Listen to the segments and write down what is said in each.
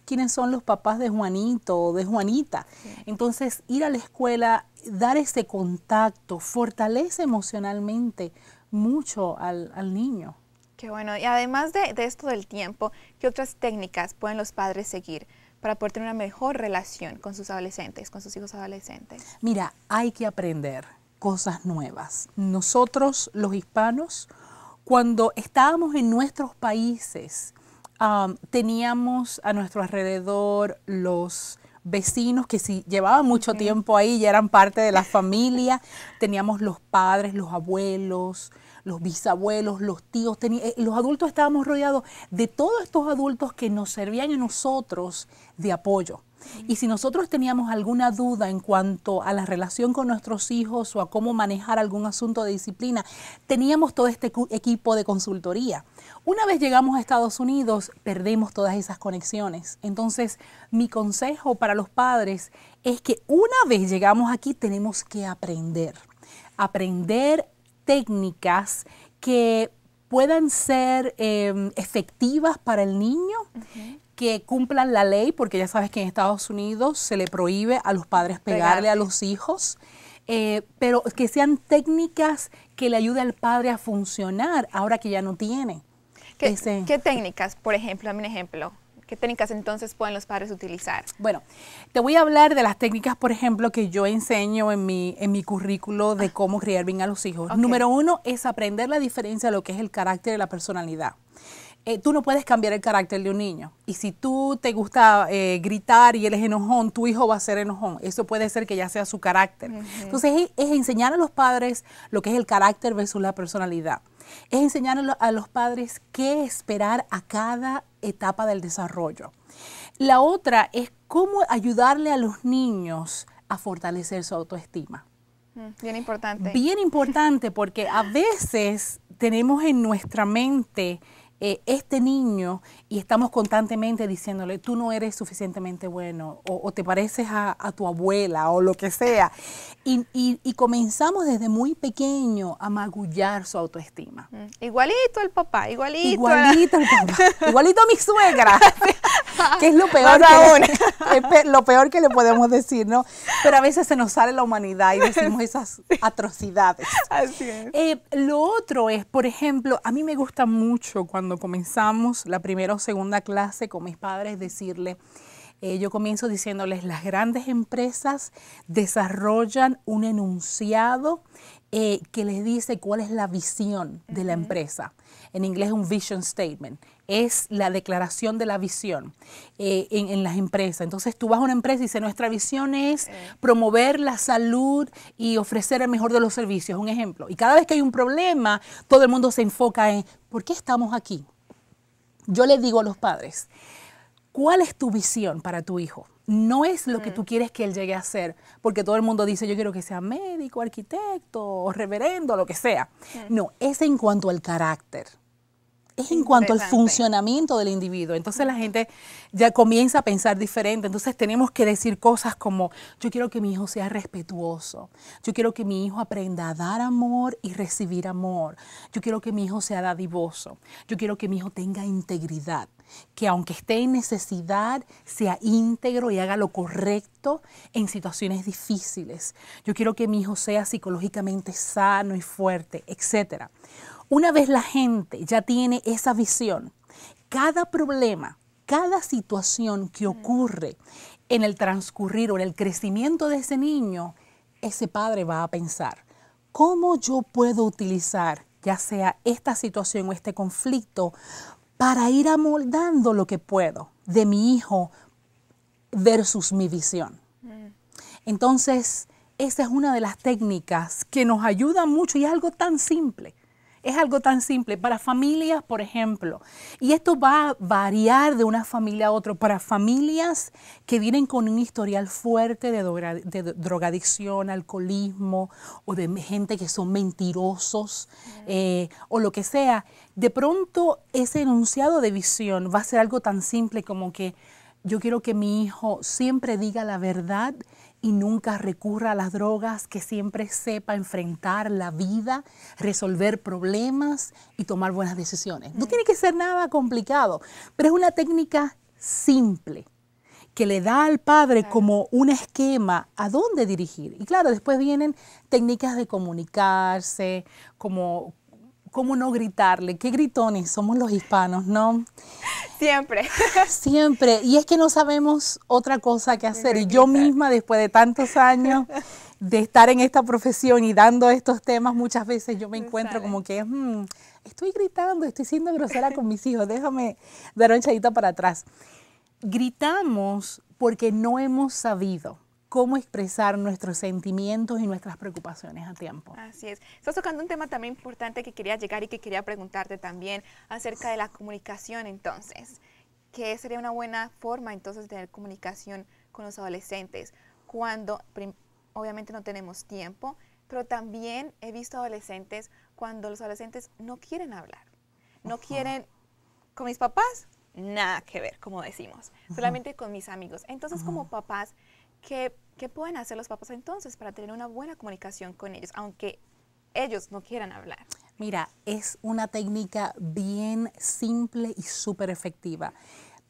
quiénes son los papás de Juanito o de Juanita. Sí. Entonces, ir a la escuela, dar ese contacto, fortalece emocionalmente mucho al niño. Qué bueno. Y además de esto del tiempo, ¿qué otras técnicas pueden los padres seguir para poder tener una mejor relación con sus adolescentes, con sus hijos adolescentes? Mira, hay que aprender cosas nuevas. Nosotros, los hispanos, cuando estábamos en nuestros países, teníamos a nuestro alrededor los vecinos que si llevaban mucho tiempo ahí, ya eran parte de la familia. Teníamos los padres, los abuelos, los bisabuelos, los tíos. Los adultos estábamos rodeados de todos estos adultos que nos servían a nosotros de apoyo. Y si nosotros teníamos alguna duda en cuanto a la relación con nuestros hijos o a cómo manejar algún asunto de disciplina, teníamos todo este equipo de consultoría. Una vez llegamos a Estados Unidos, perdemos todas esas conexiones. Entonces, mi consejo para los padres es que una vez llegamos aquí, tenemos que aprender técnicas que puedan ser efectivas para el niño, que cumplan la ley, porque ya sabes que en Estados Unidos se le prohíbe a los padres pegarle a los hijos, pero que sean técnicas que le ayuden al padre a funcionar ahora que ya no tiene. ¿Qué técnicas, por ejemplo, dame un ejemplo? ¿Qué técnicas entonces pueden los padres utilizar? Bueno, te voy a hablar de las técnicas, por ejemplo, que yo enseño en mi currículo de cómo criar bien a los hijos. Número 1 es aprender la diferencia de lo que es el carácter y la personalidad. Tú no puedes cambiar el carácter de un niño. Y si tú te gusta gritar y él es enojón, tu hijo va a ser enojón. Eso puede ser que ya sea su carácter. Entonces, es enseñar a los padres lo que es el carácter versus la personalidad. Es enseñar a los padres qué esperar a cada etapa del desarrollo. La otra es cómo ayudarle a los niños a fortalecer su autoestima. Bien importante. Bien importante, porque a veces tenemos en nuestra mente este niño y estamos constantemente diciéndole, tú no eres suficientemente bueno o te pareces a tu abuela o lo que sea. Y comenzamos desde muy pequeño a magullar su autoestima. Igualito el papá, igualito. Igualito el papá, igualito a mi suegra, que es lo peor que le podemos decir, ¿no? Pero a veces se nos sale la humanidad y decimos esas atrocidades. Así es. Lo otro es, por ejemplo, a mí me gusta mucho cuando comenzamos la primera o segunda clase con mis padres decirle, yo comienzo diciéndoles, las grandes empresas desarrollan un enunciado que les dice cuál es la visión de la empresa. En inglés un vision statement. Es la declaración de la visión en las empresas. Entonces tú vas a una empresa y dice, nuestra visión es promover la salud y ofrecer el mejor de los servicios, un ejemplo. Y cada vez que hay un problema, todo el mundo se enfoca en, ¿por qué estamos aquí? Yo les digo a los padres, ¿cuál es tu visión para tu hijo? No es lo que tú quieres que él llegue a ser, porque todo el mundo dice, yo quiero que sea médico, arquitecto, o reverendo, lo que sea. No, es en cuanto al carácter. Es en cuanto al funcionamiento del individuo. Entonces la gente ya comienza a pensar diferente. Entonces tenemos que decir cosas como, yo quiero que mi hijo sea respetuoso. Yo quiero que mi hijo aprenda a dar amor y recibir amor. Yo quiero que mi hijo sea dadivoso. Yo quiero que mi hijo tenga integridad. Que aunque esté en necesidad, sea íntegro y haga lo correcto en situaciones difíciles. Yo quiero que mi hijo sea psicológicamente sano y fuerte, etc. Una vez la gente ya tiene esa visión, cada problema, cada situación que ocurre en el transcurrir o en el crecimiento de ese niño, ese padre va a pensar, ¿cómo yo puedo utilizar ya sea esta situación o este conflicto para ir amoldando lo que puedo de mi hijo versus mi visión? Entonces, esa es una de las técnicas que nos ayuda mucho y es algo tan simple. Es algo tan simple para familias, por ejemplo, y esto va a variar de una familia a otra. Para familias que vienen con un historial fuerte de drogadicción, alcoholismo o de gente que son mentirosos o lo que sea, de pronto ese enunciado de visión va a ser algo tan simple como que yo quiero que mi hijo siempre diga la verdad y nunca recurra a las drogas, que siempre sepa enfrentar la vida, resolver problemas y tomar buenas decisiones. No tiene que ser nada complicado, pero es una técnica simple que le da al padre Claro. como un esquema a dónde dirigir. Y claro, después vienen técnicas de comunicarse, como cómo no gritarle. Qué gritones somos los hispanos, ¿no? Siempre. Siempre. Y es que no sabemos otra cosa que hacer. Y yo Gritar. misma, después de tantos años de estar en esta profesión y dando estos temas, muchas veces yo me encuentro como que estoy gritando, estoy siendo grosera con mis hijos. Déjame dar un echadita para atrás. Gritamos porque no hemos sabido cómo expresar nuestros sentimientos y nuestras preocupaciones a tiempo. Así es. Estás tocando un tema también importante que quería llegar y que quería preguntarte también acerca de la comunicación entonces. ¿Qué sería una buena forma entonces de tener comunicación con los adolescentes cuando obviamente no tenemos tiempo, pero también he visto adolescentes cuando los adolescentes no quieren hablar, no quieren, con mis papás, nada que ver, como decimos, solamente con mis amigos. Entonces, como papás, ¿qué pueden hacer los papás entonces para tener una buena comunicación con ellos, aunque ellos no quieran hablar? Mira, es una técnica bien simple y súper efectiva.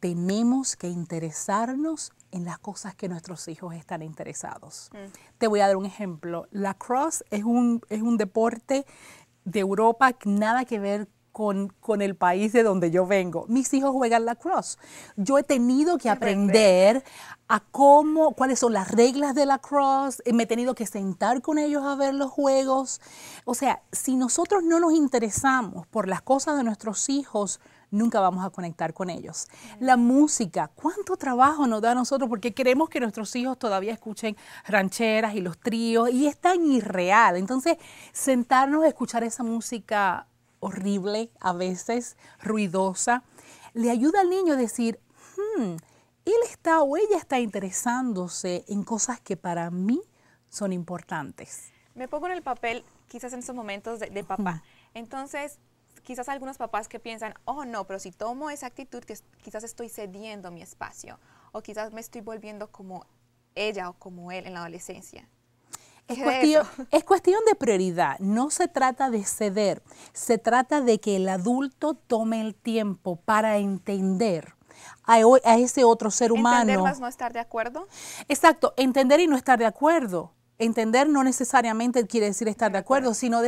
Tenemos que interesarnos en las cosas que nuestros hijos están interesados. Te voy a dar un ejemplo. Lacrosse es un deporte de Europa, nada que ver con el país de donde yo vengo. Mis hijos juegan lacrosse. Yo he tenido que aprender a cuáles son las reglas de lacrosse. Me he tenido que sentar con ellos a ver los juegos. O sea, si nosotros no nos interesamos por las cosas de nuestros hijos, nunca vamos a conectar con ellos. La música, ¿cuánto trabajo nos da a nosotros? Porque queremos que nuestros hijos todavía escuchen rancheras y los tríos, y es tan irreal. Entonces, sentarnos a escuchar esa música horrible, a veces ruidosa, le ayuda al niño a decir, él está o ella está interesándose en cosas que para mí son importantes. Me pongo en el papel, quizás en estos momentos de papá. Entonces, quizás algunos papás que piensan, oh no, pero si tomo esa actitud, que quizás estoy cediendo mi espacio, o quizás me estoy volviendo como ella o como él en la adolescencia. Es cuestión de prioridad, no se trata de ceder, se trata de que el adulto tome el tiempo para entender a ese otro ser humano. ¿Entender más no estar de acuerdo? Exacto, entender y no estar de acuerdo. Entender no necesariamente quiere decir estar de acuerdo, sino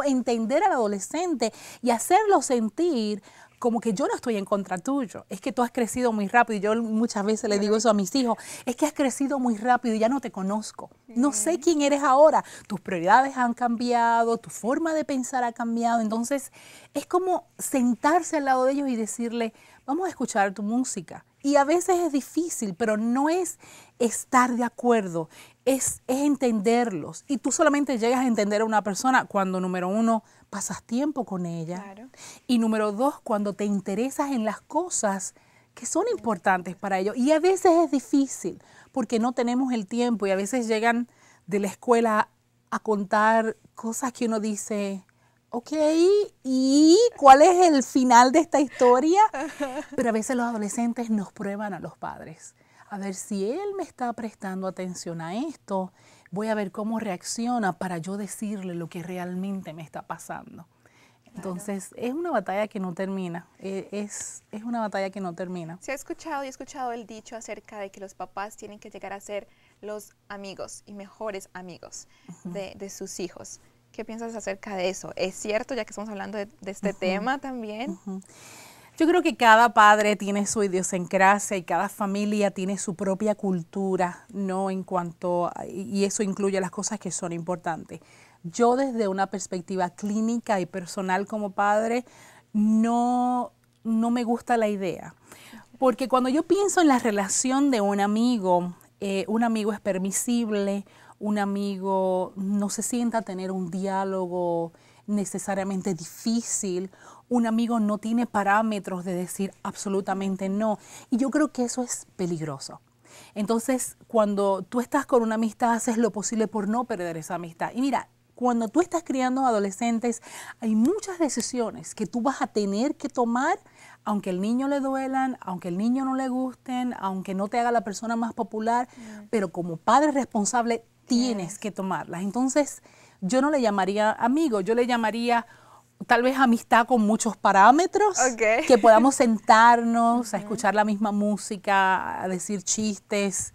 entender al adolescente y hacerlo sentir como que yo no estoy en contra tuyo, es que tú has crecido muy rápido. Y yo muchas veces le digo eso a mis hijos, es que has crecido muy rápido y ya no te conozco, no sé quién eres ahora, tus prioridades han cambiado, tu forma de pensar ha cambiado. Entonces es como sentarse al lado de ellos y decirle, vamos a escuchar tu música. Y a veces es difícil, pero no es estar de acuerdo, es entenderlos. Y tú solamente llegas a entender a una persona cuando, número uno, pasas tiempo con ella. Claro. Y número dos, cuando te interesas en las cosas que son importantes para ellos. Y a veces es difícil porque no tenemos el tiempo y a veces llegan de la escuela a contar cosas que uno dice, ok, ¿y cuál es el final de esta historia? Pero a veces los adolescentes nos prueban a los padres. A ver si él me está prestando atención a esto, voy a ver cómo reacciona para yo decirle lo que realmente me está pasando. Entonces, es una batalla que no termina, es una batalla que no termina. Se ha escuchado y he escuchado el dicho acerca de que los papás tienen que llegar a ser los amigos y mejores amigos de sus hijos. ¿Qué piensas acerca de eso? ¿Es cierto, ya que estamos hablando de este tema también? Yo creo que cada padre tiene su idiosincrasia y cada familia tiene su propia cultura, ¿no? Y eso incluye las cosas que son importantes. Yo desde una perspectiva clínica y personal como padre, no me gusta la idea. Porque cuando yo pienso en la relación de un amigo es permisible, un amigo no se sienta a tener un diálogo necesariamente difícil, un amigo no tiene parámetros de decir absolutamente no. Y yo creo que eso es peligroso. Entonces, cuando tú estás con una amistad, haces lo posible por no perder esa amistad. Y mira, cuando tú estás criando adolescentes, hay muchas decisiones que tú vas a tener que tomar, aunque el niño le duelan, aunque el niño no le gusten, aunque no te haga la persona más popular, pero como padre responsable tienes que tomarlas. Entonces, yo no le llamaría amigo, yo le llamaría tal vez amistad con muchos parámetros, Ok. que podamos sentarnos a escuchar la misma música, a decir chistes,